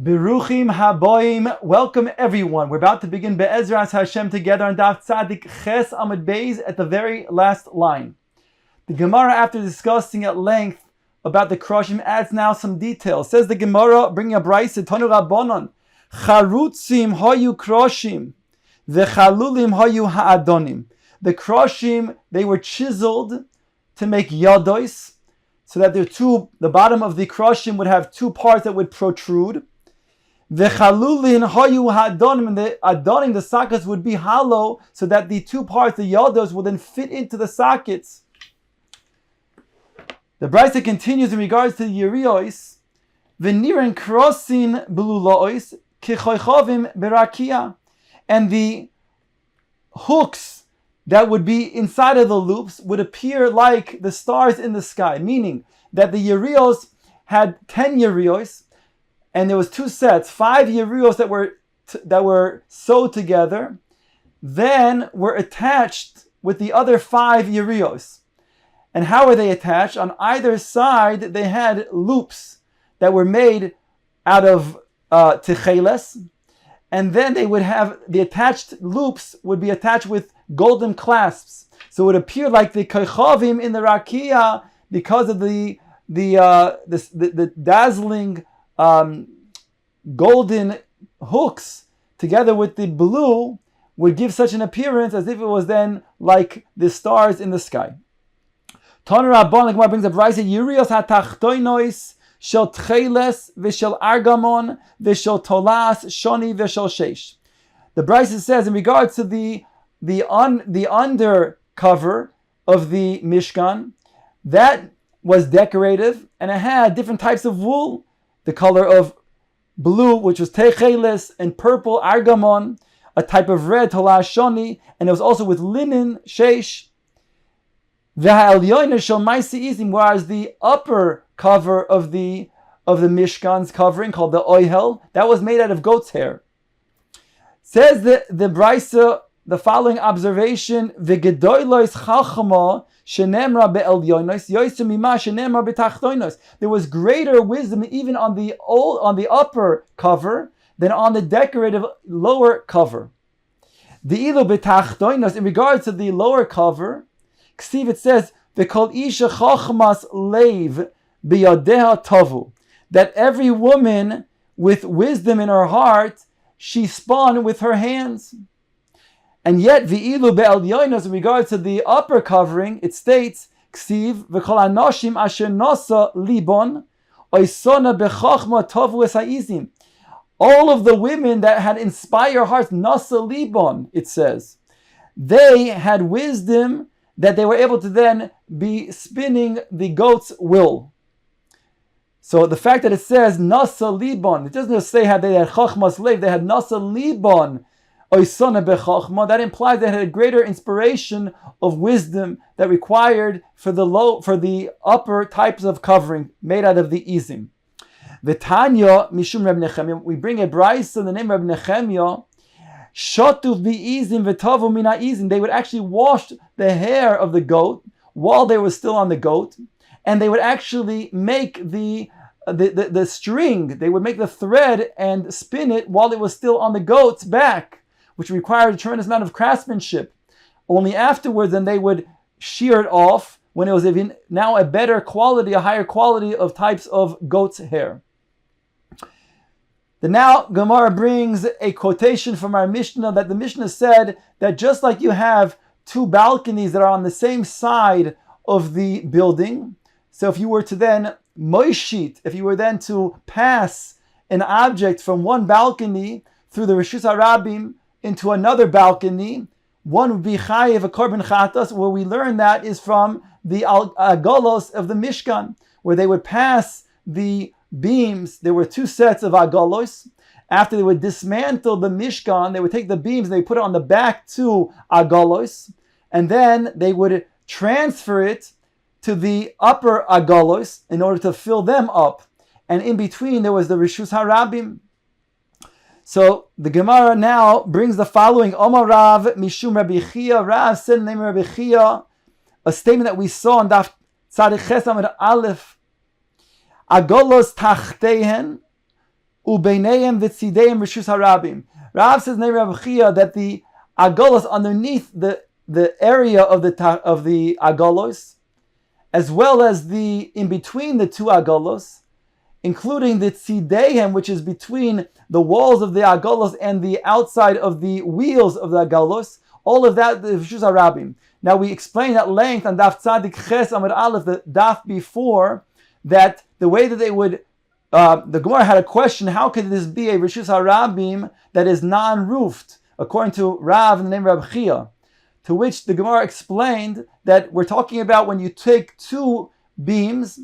Beruchim haboim. Welcome everyone. We're about to begin Be'ezras Hashem together on Daf Tzadik Ches Amud Beis at the very last line. The Gemara, after discussing at length about the Kroshim, adds now some details. Says the Gemara, bringing a brayse, Tanu Rabbanon, Charutzim hayu Kroshim, V'chalulim hayu ha'adonim. The Kroshim, they were chiseled to make yadois, so that the bottom of the Kroshim would have two parts that would protrude. The chalulin hayu ha'adonim, and the adonim, the sockets, would be hollow, so that the two parts, the yados, will then fit into the sockets. The Brisa continues in regards to the Yirmiyahu, v'niren krosin belulois kichoichovim berakia, and the hooks that would be inside of the loops would appear like the stars in the sky, meaning that the Yirmiyahu had 10 Yirmiyahus, and there was two sets, 5 Yirmiyahus that were sewed together, then were attached with the other 5 Yirmiyahus. And how were they attached? On either side, they had loops that were made out of ticheles, and then they would have the attached loops would be attached with golden clasps. So it would appear like the kochavim in the rakia because of the dazzling golden hooks together with the blue would give such an appearance as if it was then like the stars in the sky. Tanu Rabbanon, the Gemara brings up Brisa, Yiriyos hatachtoinois shel tcheles v'shel argamon v'shel tolas shoni v'shel sheish. The Brisa says in regards to the under cover of the Mishkan, that was decorative and it had different types of wool, the color of blue, which was techeles, and purple, argamon, a type of red, tolas shoni, and it was also with linen, sheish. Whereas the upper cover of the Mishkan's covering, called the oihel, that was made out of goat's hair. Says the Brisa the following observation: V'gedoylos chachama shenemra be'elyonos yoysu mima shenemra betachtonos. There was greater wisdom even on the upper cover than on the decorative lower cover. The ilu betachtonos, in regards to the lower cover, Ksiv, it says, "V'kol isha chachmas leiv biyadeha tavu," that every woman with wisdom in her heart, she spun with her hands. And yet, v'ilu be'elyonos, in regards to the upper covering, it states, Ksiv, "V'kol anoshim asher nosa libon oisona bechachma tavu es ha'izim." All of the women that had inspired hearts, nasa libon, it says, they had wisdom that they were able to then be spinning the goat's wool. So the fact that it says nasa libon, it doesn't just say they had chachmas leiv, they had nasa libon oisona bechachma. That implies they had a greater inspiration of wisdom that required for the upper types of covering made out of the izim. V'tanya mishum Reb Nechemia, we bring a brayse in the name of Reb Nechemia. Shotuv bi'izim v'tavu min ha'izim. They would actually wash the hair of the goat while they were still on the goat, and they would actually make the string. They would make the thread and spin it while it was still on the goat's back, which required a tremendous amount of craftsmanship. Only afterwards, then they would shear it off when it was even now a better quality, a higher quality of types of goat's hair. The now Gemara brings a quotation from our Mishnah that the Mishnah said that just like you have two balconies that are on the same side of the building, so if you were to then moishit, if you were then to pass an object from one balcony through the Rishus HaRabim into another balcony, one would be chayev a korban chatas. Where we learn that is from the agolos of the Mishkan, where they would pass the beams. There were 2 sets of agolos. After they would dismantle the Mishkan, they would take the beams and they put it on the back 2 agolos, and then they would transfer it to the upper agolos in order to fill them up. And in between there was the Rishus HaRabim. So the Gemara now brings the following: Omar Rav Mishum Rabbi Chia. Rav said in the name of Rabbi Chia, a statement that we saw in Daf Tzadik Ches Amud Aleph. Agolos tachtehen Ubeineim v'tzideim reshus harabim. Rav says in Rav Chia that the agolos underneath the area of the agolos, as well as the in between the two agolos, including the tzideihem, which is between the walls of the agolos and the outside of the wheels of the agolos, all of that the reshus harabim. Now we explained at length on Daf Tzadik Ches Amud Aleph, the Daf before, that the way that they would, the Gemara had a question, how could this be a Reshus HaRabim that is non-roofed, according to Rav in the name of Rav Chia? To which the Gemara explained that we're talking about when you take two beams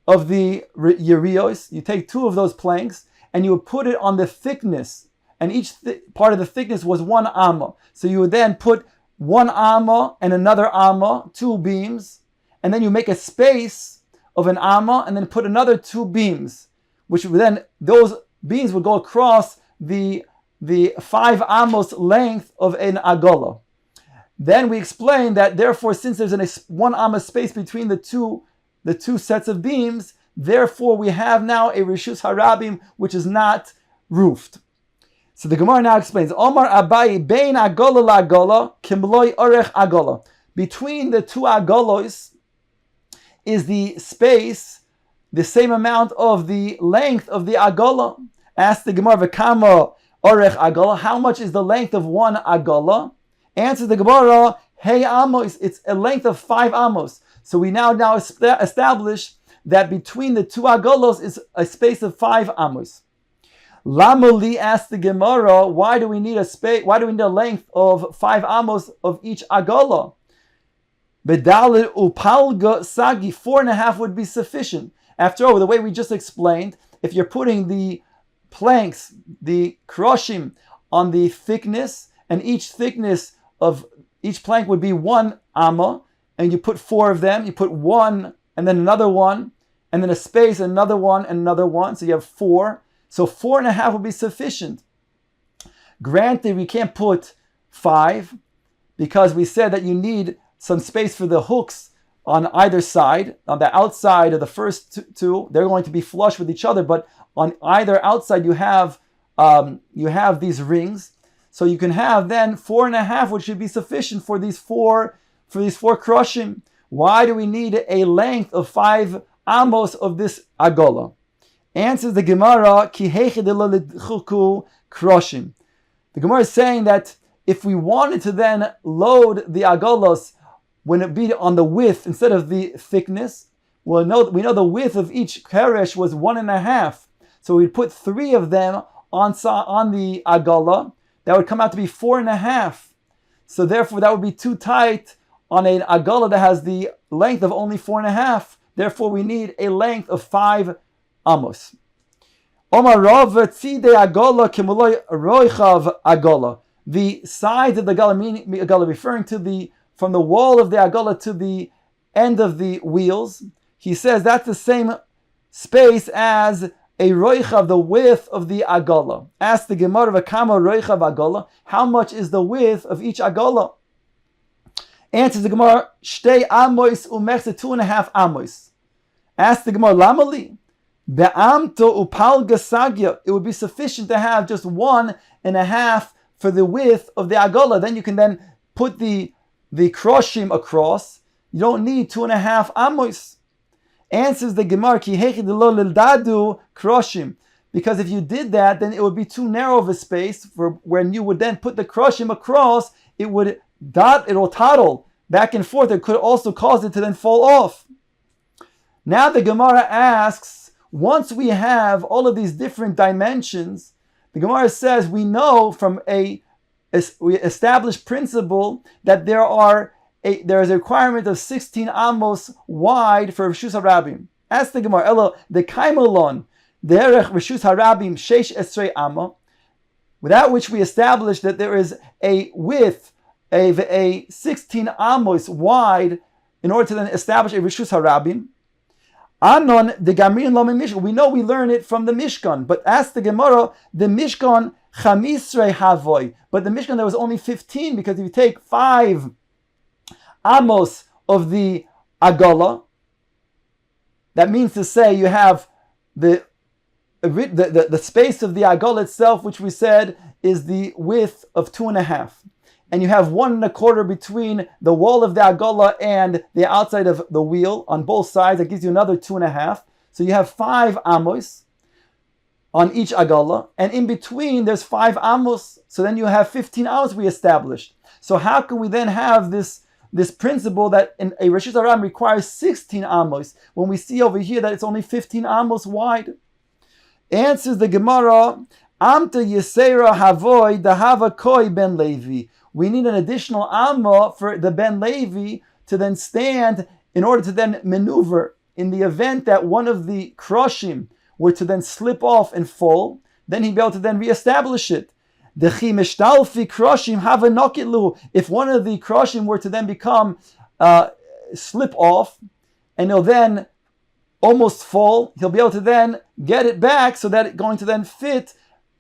of the Yirmiyahu, you take two of those planks, and you would put it on the thickness, and each part of the thickness was 1 amma. So you would then put 1 amma and another amma, 2 beams, and then you make a space of an amma and then put another 2 beams, which would then, those beams would go across the 5 amos length of an agola. Then we explained that therefore, since there's a 1 amma space between the two sets of beams, therefore we have now a Reshus Harabim which is not roofed. So the Gemara now explains, Omar Abayi bein agola la agola kimloi orech agola. Between the two agolos is the space, the same amount of the length of the agola. Ask the Gemara, v'kama orech agola, how much is the length of 1 agola? Answer the Gemara, hey amos, it's a length of 5 amos. So we now establish that between the two agolos is a space of 5 amos. Lamuli asked the Gemara, why do we need a space? Why do we need a length of 5 amos of each agola? Bedalit upalga sagi, 4.5 would be sufficient. After all, the way we just explained, if you're putting the planks, the kroshim, on the thickness, and each thickness of each plank would be 1 amma, and you put 4 of them, you put 1 and then another 1, and then a space, another 1 and another 1, so you have 4. So 4.5 would be sufficient. Granted, we can't put 5 because we said that you need some space for the hooks on either side. On the outside of the first two, they're going to be flush with each other, but on either outside you have these rings. So you can have then 4.5, which should be sufficient for these four krushim. Why do we need a length of 5 amos of this agola? Answers the Gemara, ki chuku kroshim. The Gemara is saying that if we wanted to then load the agolos, when it be on the width instead of the thickness, we know the width of each keresh was 1.5. So we'd put 3 of them on the agola. That would come out to be 4.5. So therefore that would be too tight on an agola that has the length of only 4.5. Therefore we need a length of 5 amos. Omar Rav tzide agola kimuloi roichav agola. The sides of the agola, referring to from the wall of the agola to the end of the wheels, he says that's the same space as a roichav, the width of the agola. Ask the Gemara, v'kama roichav agola, how much is the width of each agola? Answers the Gemara, shtei amos umechse, 2.5 amos. Ask the Gemara, lamali, be'amto upal gasagya, it would be sufficient to have just 1.5 for the width of the agola. Then you can then put the kroshim across. You don't need 2.5 amos. Answers the Gemara, ki hechidilo lildadu kroshim, because if you did that, then it would be too narrow of a space for when you would then put the kroshim across. It will toddle back and forth. It could also cause it to then fall off. Now the Gemara asks, once we have all of these different dimensions, the Gemara says we know from we established principle that there is a requirement of 16 amos wide for Reshus Harabim. Ask the Gemara, Elo the Kaimolon derech Reshus Harabim sheish esrei amma, without which we established that there is a width, a 16 amos wide, in order to then establish a Reshus Harabim. Anon the Gamrin lo Mishkan. We know we learn it from the Mishkan, but ask the Gemara, the Mishkan chamisrei havoy, but the Mishkan there was only 15, because if you take 5 amos of the agola, that means to say you have the the space of the agala itself, which we said is the width of 2.5. And you have 1.25 between the wall of the agala and the outside of the wheel on both sides. That gives you another 2.5. So you have 5 amos on each agala, and in between there's 5 amos. So then you have 15 amos we established. So how can we then have this principle that in a Reshus HaRam requires 16 amos when we see over here that it's only 15 amos wide? Answers the Gemara, Amta Yisera Havoy Dahava Koi Ben Levi. We need an additional amma for the Ben Levi to then stand in order to then maneuver in the event that one of the krushim were to then slip off and fall, then he'd be able to then reestablish it. If one of the krushim were to then become slip off and he'll then almost fall, he'll be able to then get it back so that it's going to then fit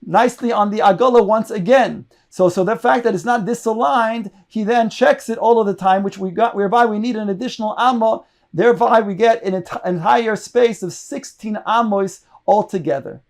nicely on the agala once again. So the fact that it's not disaligned, he then checks it all of the time, which we got, whereby we need an additional amma. Thereby we get an entire space of 16 amos altogether.